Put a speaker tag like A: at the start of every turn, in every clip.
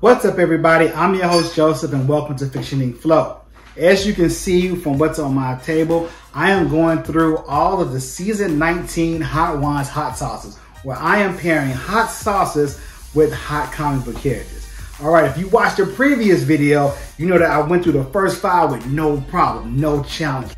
A: What's up, everybody? I'm your host, Joseph, and welcome to Fiction Ink Flow. As you can see from what's on my table, I am going through all of the Season 19 Hot Ones hot sauces, where I am pairing hot sauces with hot comic book characters. All right, if you watched the previous video, you know that I went through the first 5 with no problem, no challenge.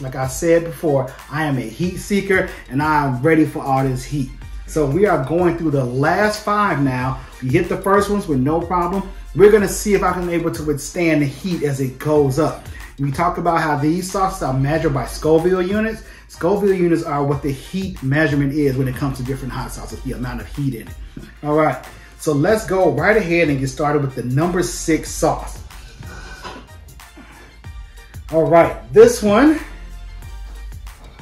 A: Like I said before, I am a heat seeker and I am ready for all this heat. So we are going through the last 5 now. We hit the first ones with no problem. We're gonna see if I can be able to withstand the heat as it goes up. We talked about how these sauces are measured by Scoville units. Scoville units are what the heat measurement is when it comes to different hot sauces, the amount of heat in it. All right, so let's go right ahead and get started with the number 6 sauce. All right, this one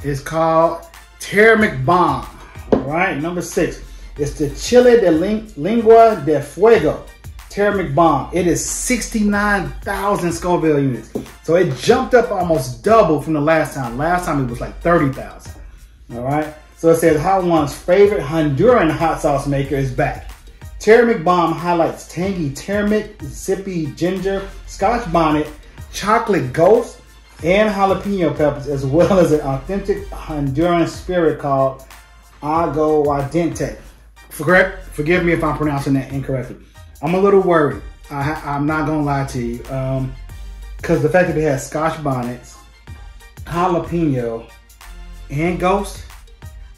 A: is called Terramik Bomb. All right, number 6. It's the Chile de Lengua de Fuego Terramik Bomb. It is 69,000 Scoville units. So it jumped up almost double from the last time. Last time it was like 30,000. All right, so it says Hot One's favorite Honduran hot sauce maker is back. Terramik Bomb highlights tangy turmeric, zippy ginger, Scotch bonnet, chocolate ghost, and jalapeno peppers, as well as an authentic Honduran spirit called aguardiente. Forgive me if I'm pronouncing that incorrectly. I'm a little worried. I'm not gonna lie to you, because the fact that it has Scotch bonnets, jalapeno, and ghost,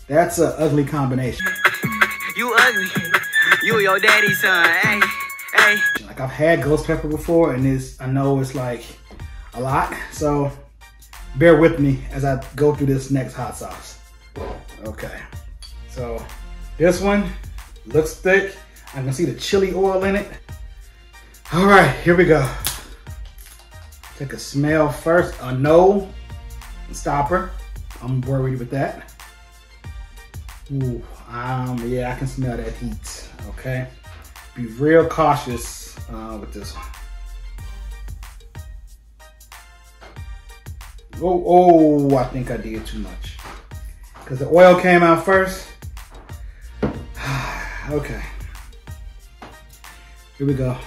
A: that's an ugly combination.
B: You ugly. You your daddy's son. Hey, hey.
A: Like, I've had ghost pepper before, and I know it's like a lot, so bear with me as I go through this next hot sauce. Okay, so this one looks thick. I can see the chili oil in it. All right, here we go. Take a smell first. A no stopper. I'm worried with that. Ooh, yeah, I can smell that heat. Okay, be real cautious with this one. Oh, I think I did too much. Because the oil came out first. Okay. Here we go.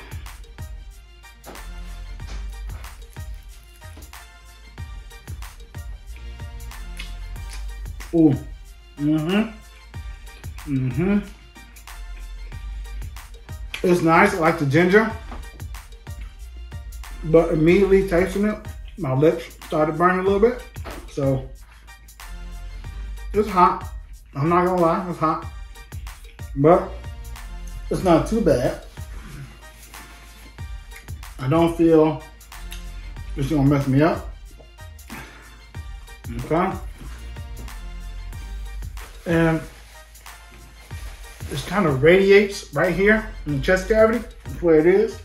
A: Ooh. It's nice. I like the ginger. But immediately tasting it, my lips started burning a little bit. So it's hot. I'm not gonna lie, it's hot. But it's not too bad. I don't feel it's gonna mess me up. Okay. And it kind of radiates right here in the chest cavity. That's where it is.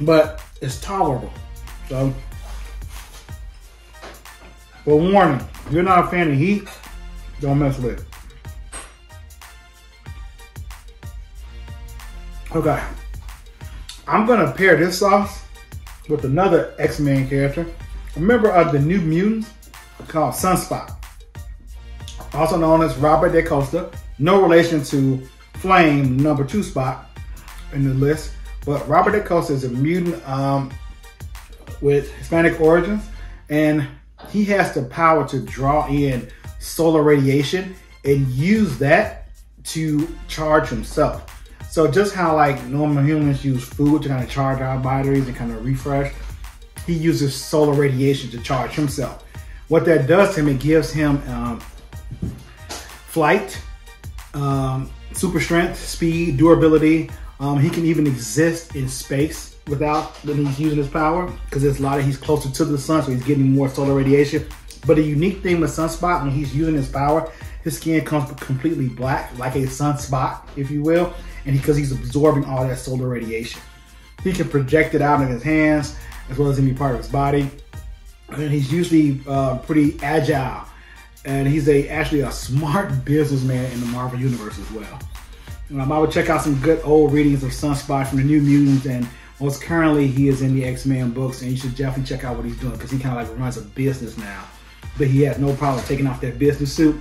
A: But it's tolerable. So, but warning, if you're not a fan of heat, don't mess with it. Okay, I'm gonna pair this sauce with another X-Men character, a member of the New Mutants called Sunspot, also known as Robert DaCosta. No relation to Flame, number 2 spot in the list, but Robert DaCosta is a mutant with Hispanic origins, and he has the power to draw in solar radiation and use that to charge himself. So just how like normal humans use food to kind of charge our batteries and kind of refresh, he uses solar radiation to charge himself. What that does to him, it gives him flight, super strength, speed, durability. He can even exist in space without when he's using his power, because he's closer to the sun, so he's getting more solar radiation. But the unique thing with Sunspot, when he's using his power, his skin comes completely black, like a sunspot, if you will, and because he's absorbing all that solar radiation. He can project it out in his hands, as well as any part of his body. And he's usually pretty agile, and he's actually a smart businessman in the Marvel Universe as well. I would check out some good old readings of Sunspot from the New Mutants, and most currently he is in the X-Men books, and you should definitely check out what he's doing, because he kind of like runs a business now. But he has no problem taking off that business suit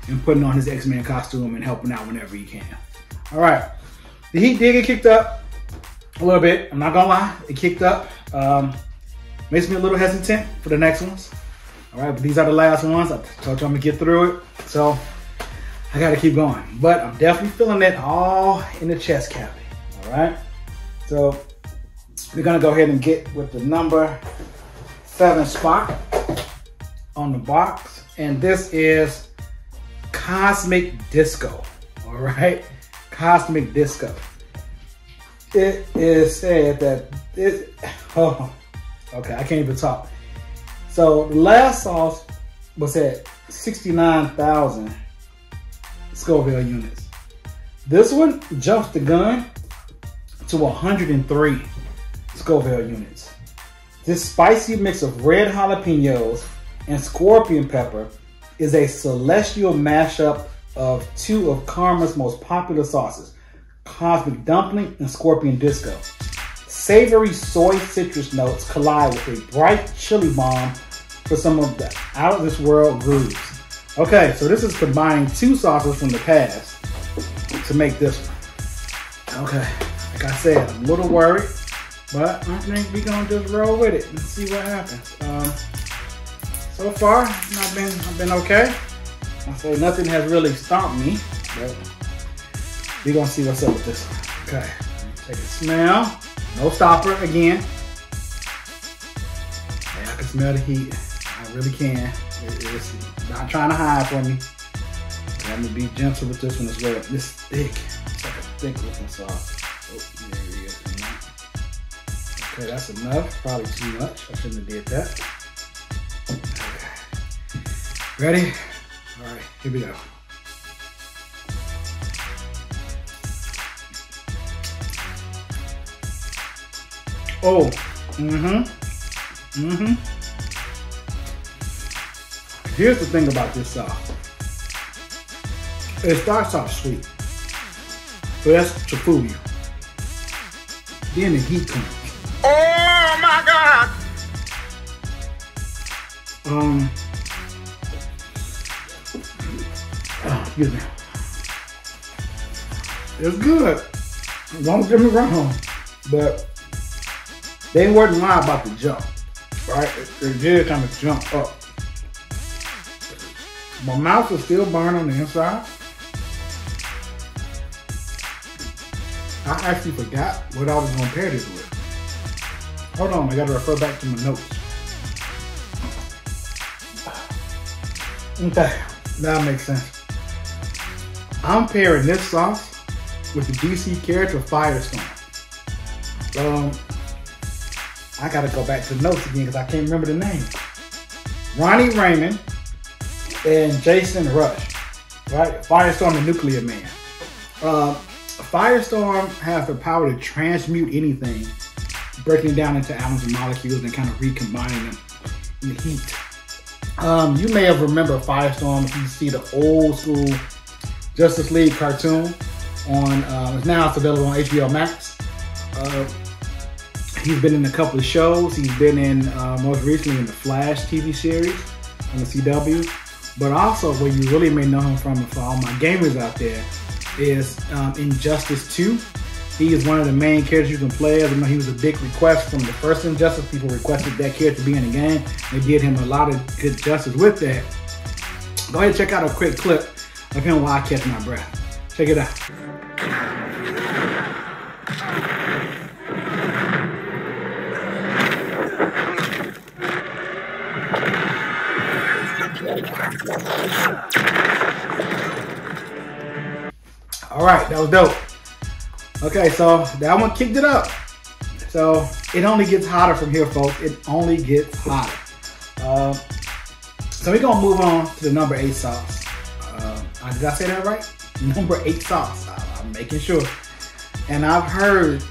A: and putting on his X-Men costume and helping out whenever he can. All right, the heat did get kicked up a little bit. I'm not gonna lie, it kicked up. Makes me a little hesitant for the next ones. All right, but these are the last ones. I told you I'm gonna get through it, so I gotta keep going. But I'm definitely feeling it all in the chest cavity. All right, so we're gonna go ahead and get with the number 7 spot on the box, and this is Cosmic Disco. All right, Cosmic Disco. It is said that it. Oh, okay, I can't even talk. So the last sauce was at 69,000 Scoville units. This one jumps the gun to 103 Scoville units. This spicy mix of red jalapenos and scorpion pepper is a celestial mashup of 2 of Karma's most popular sauces, Cosmic Dumpling and Scorpion Disco. Savory soy citrus notes collide with a bright chili bomb for some of the out of this world grooves. Okay, so this is combining 2 sauces from the past to make this one. Okay, like I said, I'm a little worried, but I think we're gonna just roll with it and see what happens. So far, I've been okay. I say nothing has really stomped me, but we're gonna see what's up with this one. Okay, take a smell. No stopper again. Yeah, I can smell the heat. I really can. It's not trying to hide from me. I'm gonna be gentle with this one as well. This thick. It's like a thick looking sauce. Oh, there it is. Okay, that's enough. Probably too much. I shouldn't have did that. Okay. Ready? All right, here we go. Oh, Here's the thing about this sauce. It starts off sweet, so that's to fool you. Then the heat comes.
B: Oh my God!
A: Excuse me. It's good. Don't get me wrong, but they weren't lying about the jump, right? It did kind of jump up. My mouth is still burned on the inside. I actually forgot what I was gonna pair this with. Hold on, I gotta refer back to my notes. Okay, that makes sense. I'm pairing this sauce with the DC character Firestorm. I gotta go back to the notes again because I can't remember the name. Ronnie Raymond and Jason Rush, right? Firestorm, the Nuclear Man. Firestorm has the power to transmute anything, breaking it down into atoms and molecules and kind of recombining them in the heat. You may have remembered Firestorm if you see the old school Justice League cartoon on, now it's available on HBO Max. He's been in a couple of shows. He's been in, most recently in the Flash TV series on the CW. But also, where you really may know him from, for all my gamers out there, is Injustice 2. He is one of the main characters you can play. I know he was a big request from the first Injustice. People requested that character to be in the game. They did him a lot of good justice with that. Go ahead and check out a quick clip of him while I catch my breath. Check it out. All right, that was dope. Okay, so that one kicked it up. So it only gets hotter from here, folks. It only gets hotter. So we're gonna move on to the number 8 sauce. Did I say that right? Number 8 sauce. I'm making sure. And I've heard,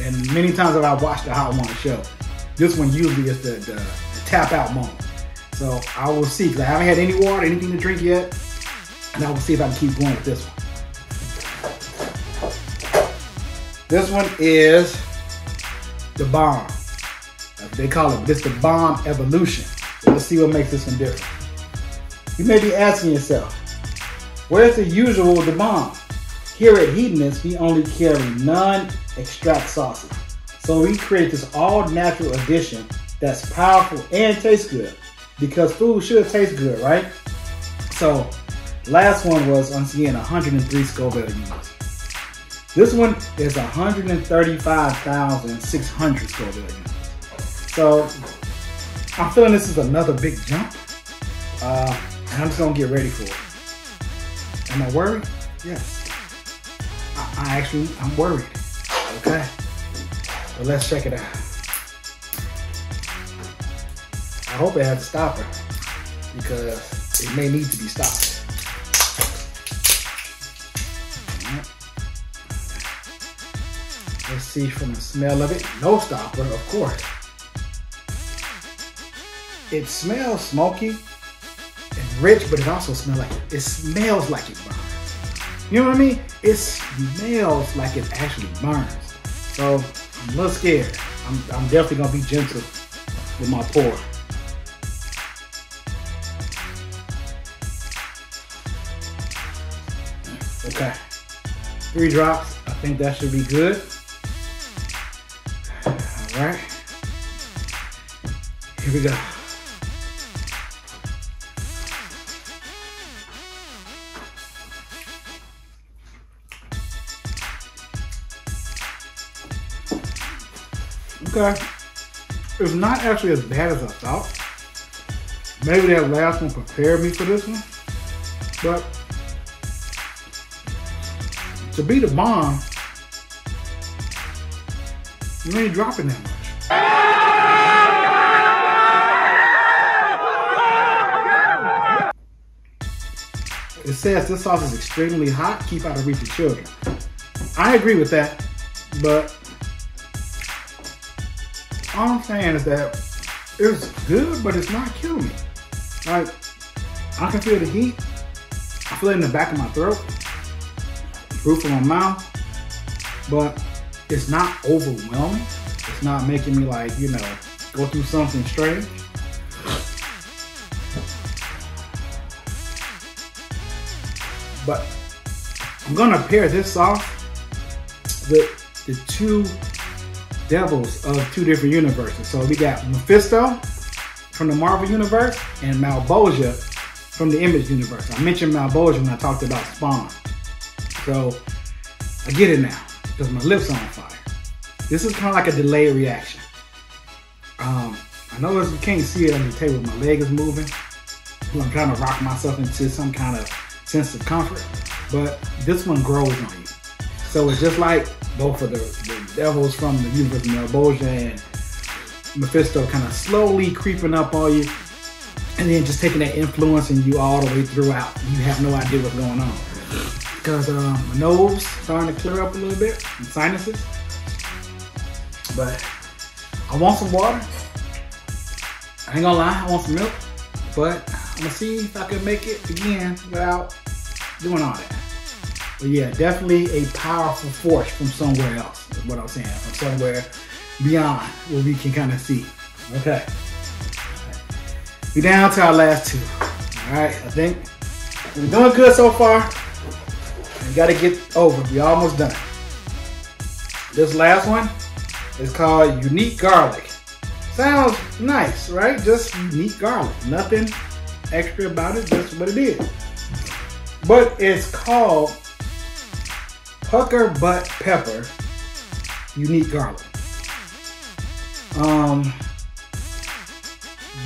A: and many times that I've watched the Hot One show, this one usually is the tap out moment. So I will see, because I haven't had any water, anything to drink yet, and I will see if I can keep going with this one. This one is the bomb. They call it, this is the bomb evolution. So let's see what makes this one different. You may be asking yourself, Where's the usual the bomb? Here at Hedonist, we only carry non-extract sauces. So we create this all-natural addition that's powerful and tastes good. Because food should taste good, right? So, last one was, once again, 103 Scoville units. This one is 135,600 Scoville units. So, I'm feeling this is another big jump. And I'm just gonna get ready for it. Am I worried? Yes. I'm worried. Okay. So let's check it out. I hope it has a stopper because it may need to be stopped. Right. Let's see from the smell of it. No stopper, of course. It smells smoky and rich, but it also smells like it smells like it burns. You know what I mean? It smells like it actually burns. So I'm a little scared. I'm definitely gonna be gentle with my pour. Okay, 3 drops. I think that should be good. All right, here we go. Okay, it's not actually as bad as I thought. Maybe that last one prepared me for this one, but to be the bomb, you ain't dropping that much. It says this sauce is extremely hot, keep out of reach of children. I agree with that, but all I'm saying is that it's good, but it's not killing me. Like, I can feel the heat. I feel it in the back of my throat, roof of my mouth, but it's not overwhelming. It's not making me like, you know, go through something strange. But I'm gonna pair this sauce with the 2 devils of 2 different universes. So we got Mephisto from the Marvel universe and Malebolgia from the Image universe. I mentioned Malebolgia when I talked about Spawn. So I get it now because my lips are on fire. This is kind of like a delayed reaction. I know you can't see it on the table, my leg is moving. I'm trying to rock myself into some kind of sense of comfort, but this one grows on you. So it's just like both of the devils from the universe of Malebolgia and Mephisto kind of slowly creeping up on you, and then just taking that influence and you all the way throughout. You have no idea what's going on. Because my nose starting to clear up a little bit, and sinuses. But I want some water. I ain't gonna lie, I want some milk. But I'm gonna see if I can make it again without doing all that. But yeah, definitely a powerful force from somewhere else, is what I'm saying. From somewhere beyond where we can kind of see. Okay. We down to our last 2. All right, I think we're doing good so far. We gotta get over. We almost done. This last one is called Unique Garlic. Sounds nice, right? Just unique garlic. Nothing extra about it, just what it is. But it's called Pucker Butt Pepper Unique Garlic.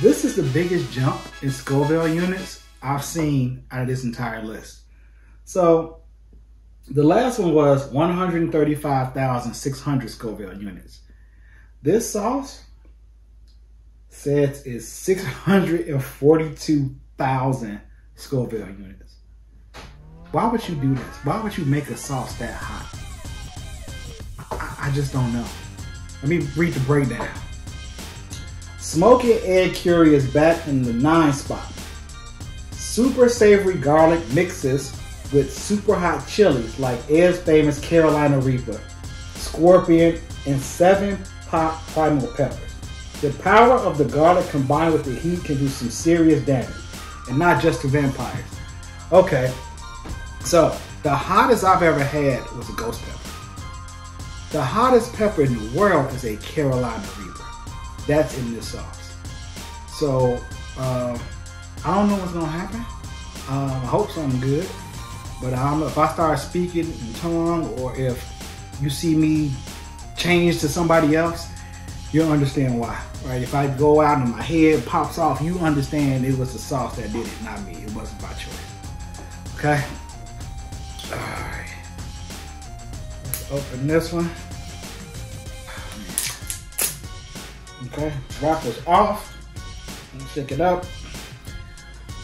A: This is the biggest jump in Scoville units I've seen out of this entire list. So the last one was 135,600 Scoville units. This sauce says is 642,000 Scoville units. Why would you do this? Why would you make a sauce that hot? I just don't know. Let me read the breakdown. Smoky Egg Curry is back in the 9 spot. Super savory garlic mixes with super hot chilies like Ed's famous Carolina Reaper, Scorpion, and 7 hot primal peppers. The power of the garlic combined with the heat can do some serious damage, and not just to vampires. Okay, So the hottest I've ever had was a ghost pepper. The hottest pepper in the world is a Carolina Reaper. That's in this sauce. So I don't know what's gonna happen. I hope something good. But I don't know if I start speaking in tongue or if you see me change to somebody else, you'll understand why. Right? If I go out and my head pops off, you understand it was the sauce that did it, not me. It wasn't by choice. Okay? Alright. Let's open this one. Okay, wrapper's off. Let's shake it up.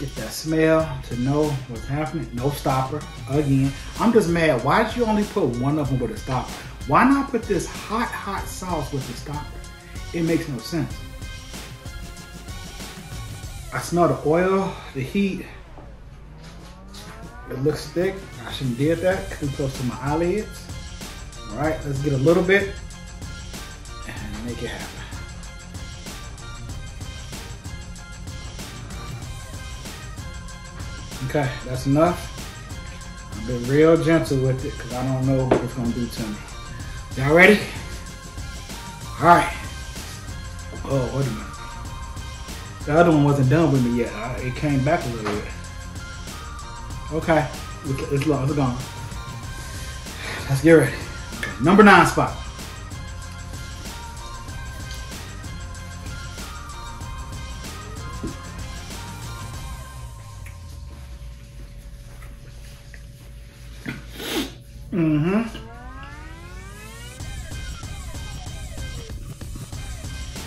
A: Get that smell to know what's happening. No stopper. Again, I'm just mad. Why did you only put one of them with a stopper? Why not put this hot sauce with the stopper? It makes no sense. I smell the oil, the heat. It looks thick. I shouldn't did that. Too close to my eyelids. All right, let's get a little bit and make it happen. Okay, that's enough. I've been real gentle with it because I don't know what it's gonna do to me. Y'all ready? All right. Oh, wait a minute. The other one wasn't done with me yet. It came back a little bit. Okay, it's gone. Let's get ready. Okay, number 9 spot.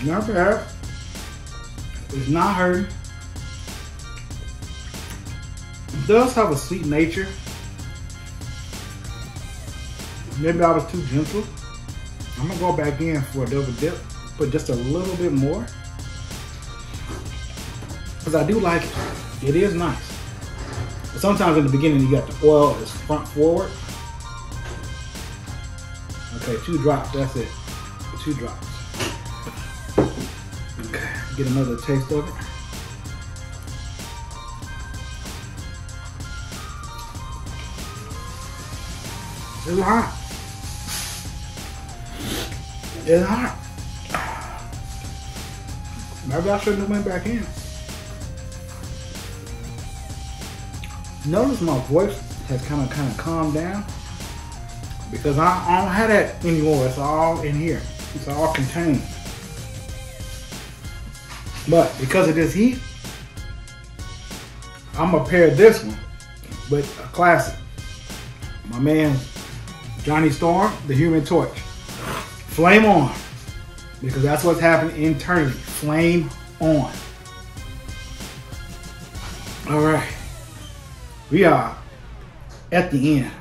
A: Not bad. It's not hurting. It does have a sweet nature. Maybe I was too gentle. I'm gonna go back in for a double dip, but just a little bit more. Because I do like it. It is nice. But sometimes in the beginning you got the oil is front forward. Okay, 2 drops, that's it. 2 drops. Okay, get another taste of it. It's hot. It's hot. Maybe I shouldn't have went back in. Notice my voice has kind of calmed down because I don't have that anymore. It's all in here. It's all contained. But because of this heat, I'm gonna pair this one with a classic. My man Johnny Storm, the Human Torch. Flame on. Because that's what's happening internally. Flame on. Alright. We are at the end.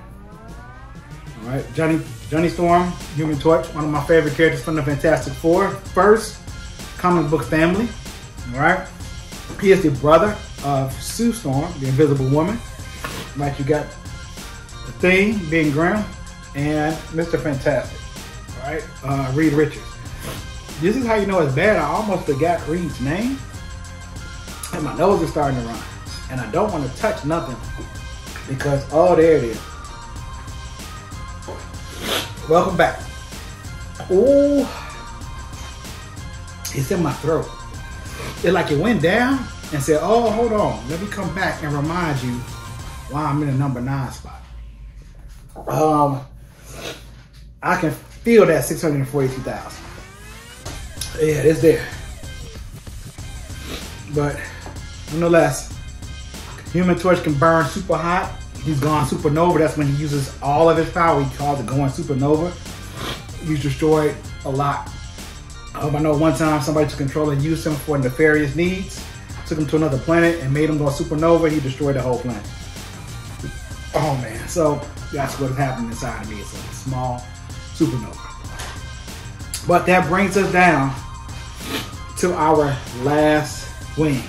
A: Alright. Johnny Storm, Human Torch, one of my favorite characters from the Fantastic Four. First comic book family. Alright. He is the brother of Sue Storm, the Invisible Woman. Like you got the Thing, being Graham, and Mr. Fantastic. Alright, Reed Richards. This is how you know it's bad. I almost forgot Reed's name. And my nose is starting to run. And I don't want to touch nothing because, oh, there it is. Welcome back. Ooh. It's in my throat. It's like it went down and said, oh, hold on. Let me come back and remind you why I'm in the number 9 spot. I can feel that 642,000. Yeah, it's there. But nonetheless, Human Torch can burn super hot. He's gone supernova. That's when he uses all of his power. He calls it going supernova. He's destroyed a lot. I know one time somebody took control and used him for nefarious needs. Took him to another planet and made him go supernova. He destroyed the whole planet. Oh man, so that's what's happening inside of me. It's a small supernova. But that brings us down to our last wing.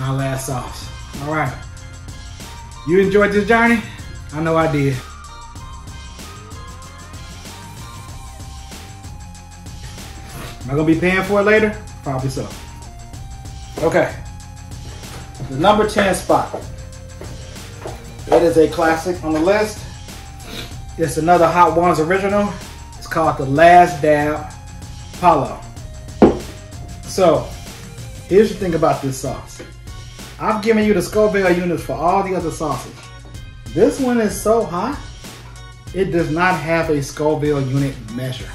A: Our last sauce. All right. You enjoyed this journey? I know I did. Am I gonna be paying for it later? Probably so. Okay. The number 10 spot. It is a classic on the list. It's another Hot Ones original. It's called The Last Dab Palo. So, here's the thing about this sauce. I've given you the Scoville units for all the other sauces. This one is so hot, it does not have a Scoville unit measure,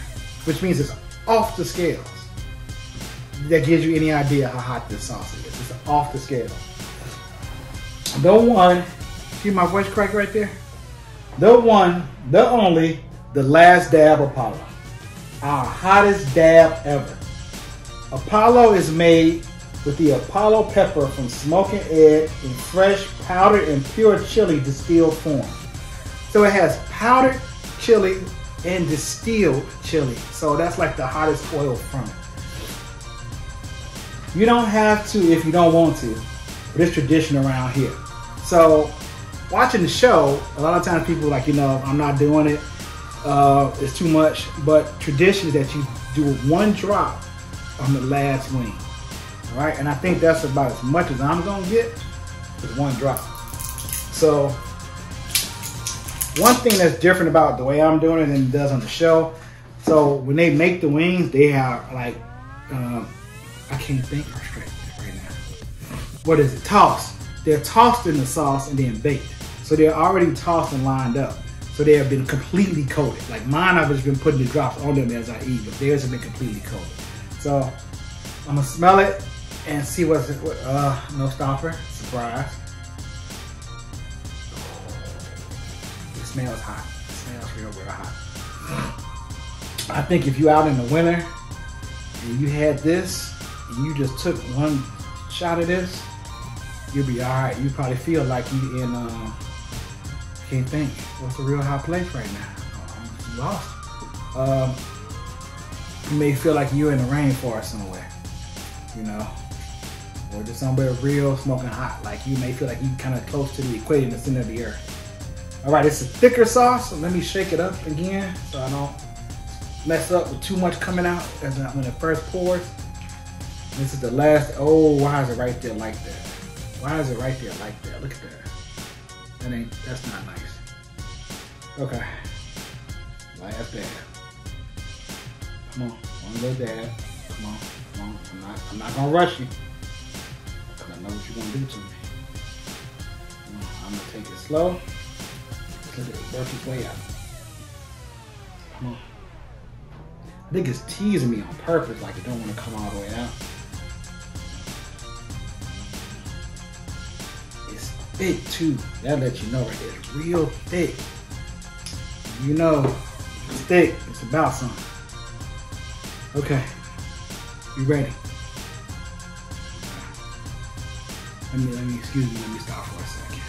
A: which means it's off the scales. That gives you any idea how hot this sauce is. It's off the scale. The one, see my voice crack right there? The one, the only, the Last Dab Apollo. Our hottest dab ever. Apollo is made with the Apollo pepper from Smoking Egg in fresh, powdered, and pure chili distilled form. So it has powdered chili and distilled chili. So that's like the hottest oil from it. You don't have to if you don't want to, but it's tradition around here. So watching the show, a lot of times people are like, you know, I'm not doing it. It's too much. But tradition is that you do one drop on the last wing. All right, and I think that's about as much as I'm gonna get with one drop. So one thing that's different about the way I'm doing it than it does on the show. So when they make the wings, they have like, I can't think straight right now. What is it? Tossed. They're tossed in the sauce and then baked. So they're already tossed and lined up. So they have been completely coated. Like mine, I've just been putting the drops on them as I eat, but theirs have been completely coated. So I'm gonna smell it and see what's it. No stopper. Surprise. It smells hot. It smells real hot. I think if you're out in the winter and you had this and you just took one shot of this, you'll be all right. You probably feel like you in, can't think, what's a real hot place right now? I'm lost. You may feel like you're in the rainforest somewhere, you know, or just somewhere real smoking hot. Like you may feel like you're kind of close to the equator in the center of the earth. All right, it's a thicker sauce, so let me shake it up again so I don't mess up with too much coming out as when it first pours. This is the last. Oh, why is it right there like that? Why is it right there like that? Look at that. That's not nice. Okay. Last dab. Come on. One little dab. Come on. Come on. I'm not gonna rush you. Cause I know what you're gonna do to me. I'm gonna take it slow. Let it work its way out. Come on. I think it's teasing me on purpose, like it don't want to come all the way out. It's thick too. That lets you know right there. It's real thick. You know, it's thick. It's about something. Okay. You ready? Let me stop for a second.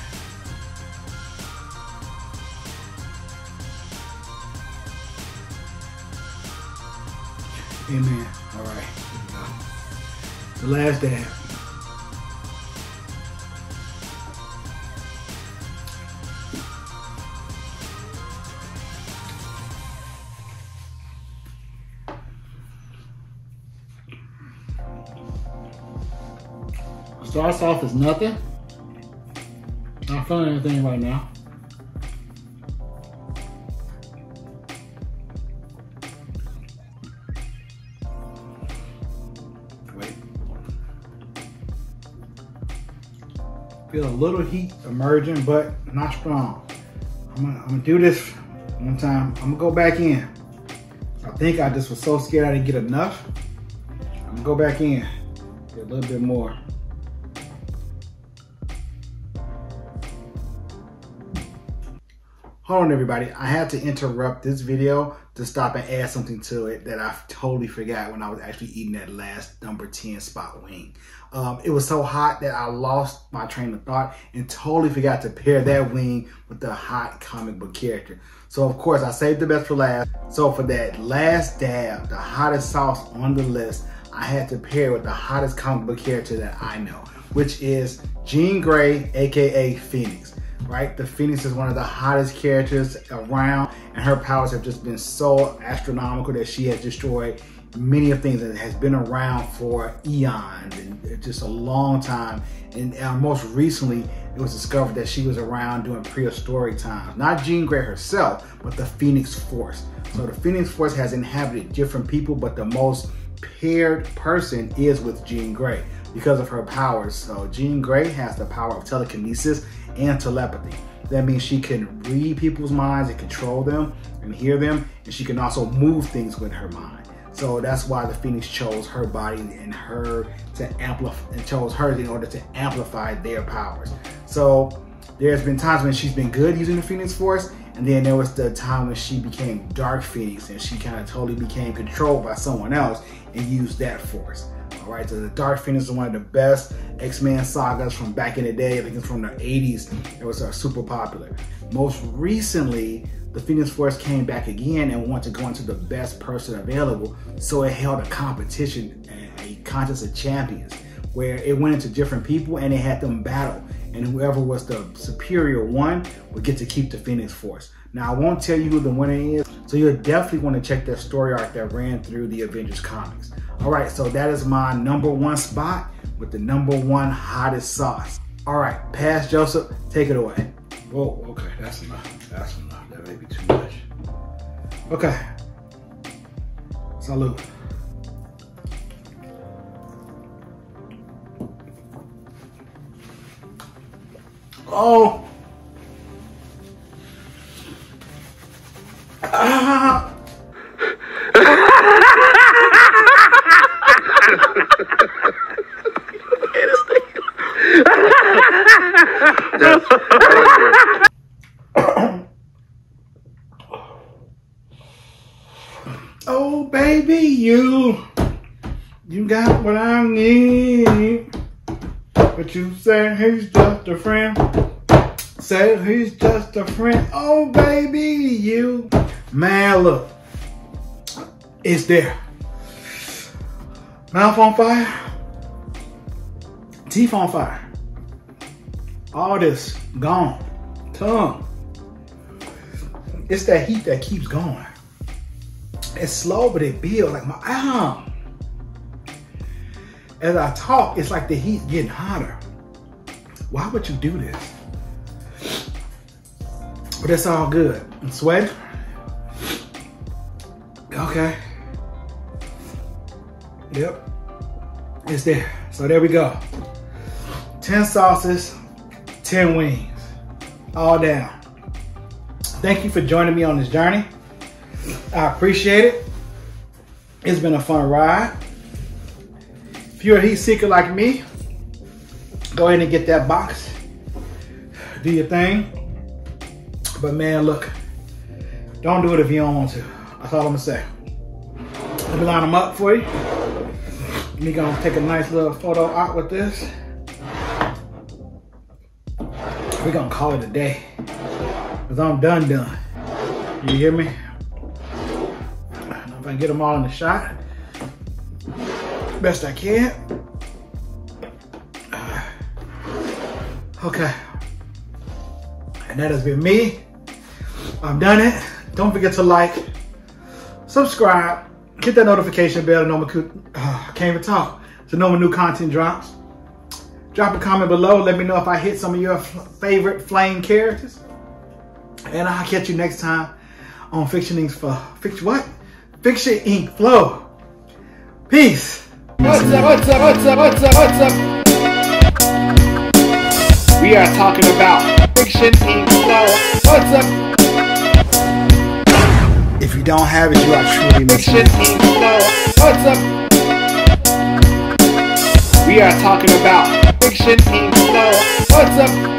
A: Amen. All right. Here we go. The last dab. Starts off as nothing. Not feeling anything right now. Wait. Feel a little heat emerging, but not strong. I'm gonna do this one time. I'm gonna go back in. I think I just was so scared I didn't get enough. I'm gonna go back in, get a little bit more. Hold on everybody, I had to interrupt this video to stop and add something to it that I totally forgot when I was actually eating that last number 10 spot wing. It was so hot that I lost my train of thought and totally forgot to pair that wing with the hot comic book character. So of course I saved the best for last. So for that last dab, the hottest sauce on the list, I had to pair with the hottest comic book character that I know, which is Jean Grey, AKA Phoenix. Right? The Phoenix is one of the hottest characters around, and her powers have just been so astronomical that she has destroyed many of things that has been around for eons and just a long time. And most recently, it was discovered that she was around during prehistoric times. Not Jean Grey herself, but the Phoenix Force. So the Phoenix Force has inhabited different people, but the most paired person is with Jean Grey because of her powers. So Jean Grey has the power of telekinesis and telepathy. That means she can read people's minds and control them and hear them, and she can also move things with her mind. So that's why the Phoenix chose her body and her to amplify, and chose her in order to amplify their powers. So there's been times when she's been good using the Phoenix Force, and then there was the time when she became Dark Phoenix and she kind of totally became controlled by someone else and used that force. All right, so the Dark Phoenix is one of the best X-Men sagas from back in the day. I think it's from the 80s. It was super popular. Most recently, the Phoenix Force came back again and wanted to go into the best person available. So it held a competition, a contest of champions, where it went into different people and it had them battle. And whoever was the superior one would get to keep the Phoenix Force. Now, I won't tell you who the winner is, so you'll definitely want to check that story arc that ran through the Avengers comics. All right, so that is my #1 spot with the #1 hottest sauce. All right, Past Joseph, take it away. Whoa, okay, that's enough. That's enough. That may be too much. Okay. Salute. Oh. Ah. Oh, baby, you got what I need. But you say he's just a friend. Say he's just a friend. Oh, baby, you. Man, look. It's there. Mouth on fire. Teeth on fire. All this gone. Tongue. It's that heat that keeps going. It's slow, but it builds like my arm. As I talk, it's like the heat's getting hotter. Why would you do this? But it's all good. I'm sweating. Okay. Yep. It's there. So there we go. 10 sauces, 10 wings. All down. Thank you for joining me on this journey. I appreciate it. It's been a fun ride. If you're a heat seeker like me, go ahead and get that box. Do your thing. But man, look, don't do it if you don't want to. That's all I'm gonna say. Let me line them up for you. Me gonna take a nice little photo out with this. We're gonna call it a day. Cause I'm done. You hear me? If I can get them all in the shot, best I can. Okay. And that has been me. I've done it. Don't forget to like, subscribe, hit that notification bell to know I can't even talk. To know when new content drops. Drop a comment below. Let me know if I hit some of your favorite flame characters. And I'll catch you next time on Fiction Inc. Fiction Inc. Flow. Peace. What's up? We are talking about Fiction Inc. Flow. What's up? If you don't have it, you are truly missing. Fiction Inc. Flow. What's up? We are talking about Fiction Inc. Flow. What's up?